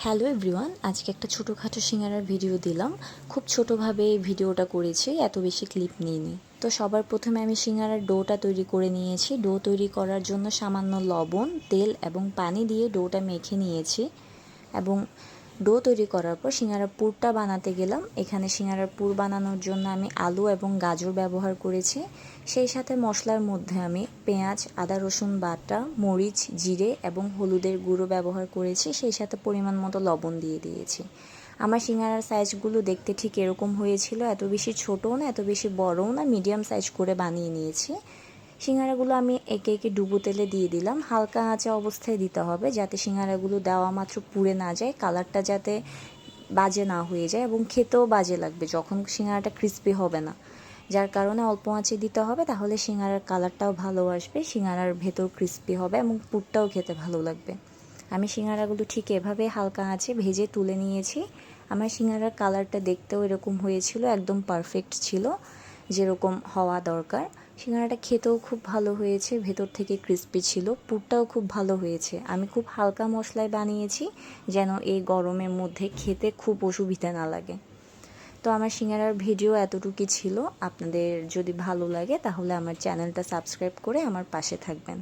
Hello everyone, আজকে একটা ছোটোখাটো সিঙ্গারার ভিডিও দিলাম। খুব ছোটোভাবে ভিডিওটা করেছি, এত বেশি ক্লিপ নিইনি। তো সবার প্রথমে আমি সিঙ্গারার ডোটা তৈরি করে নিয়েছি। ডো তৈরি করার জন্য সামান্য লবণ, তেল এবং পানি দিয়ে ডোটা মেখে নিয়েছি। এবং ডো তৈরি করার পর সিঙ্গারার পুরটা বানাতে গেলাম। এখানে সিঙ্গারার পুর বানানোর জন্য আমি আলু এবং গাজর ব্যবহার করেছি। সেই সাথে মশলার মধ্যে আমি পেঁয়াজ, আদা রসুন বাটা, মরিচ, জিরে এবং হলুদের গুঁড়ো ব্যবহার করেছি। সেই সাথে পরিমাণ মতো লবণ দিয়ে দিয়েছি। আমার সিঙ্গারার সাইজগুলো দেখতে ঠিক এরকম হয়েছিল, এত বেশি ছোটও না এত বেশি বড়ও না, মিডিয়াম সাইজ করে বানিয়ে নিয়েছি। সিঙ্গারাগুলো আমি একে একে ডুবো তেলে দিয়ে দিলাম। হালকা আঁচে অবস্থায় দিতে হবে, যাতে সিঙ্গারাগুলো দেওয়া মাত্র পুড়ে না যায়, কালারটা যাতে বাজে না হয়ে যায় এবং খেতেও বাজে লাগবে যখন সিঙ্গারাটা ক্রিস্পি হবে না। যার কারণে অল্প আঁচে দিতে হবে, তাহলে সিঙ্গারার কালারটাও ভালো আসবে, সিঙ্গারার ভেতর ক্রিস্পি হবে এবং পুরটাও খেতে ভালো লাগবে। আমি সিঙ্গারাগুলো ঠিক এভাবে হালকা আঁচে ভেজে তুলে নিয়েছি। আমার সিঙ্গারার কালারটা দেখতেও এরকম হয়েছিল, একদম পারফেক্ট ছিল, যেরকম হওয়া দরকার। সিঙ্গারাটা খেতেও খুব ভালো হয়েছে, ভেতর থেকে ক্রিস্পি ছিল, পুরটাও খুব ভালো হয়েছে। আমি খুব হালকা মশলায় বানিয়েছি, যেন এই গরমের মধ্যে খেতে খুব অসুবিধা না লাগে। তো আমার সিঙ্গারার ভিডিও এতটুকুই ছিল। আপনাদের যদি ভালো লাগে তাহলে আমার চ্যানেলটা সাবস্ক্রাইব করে আমার পাশে থাকবেন।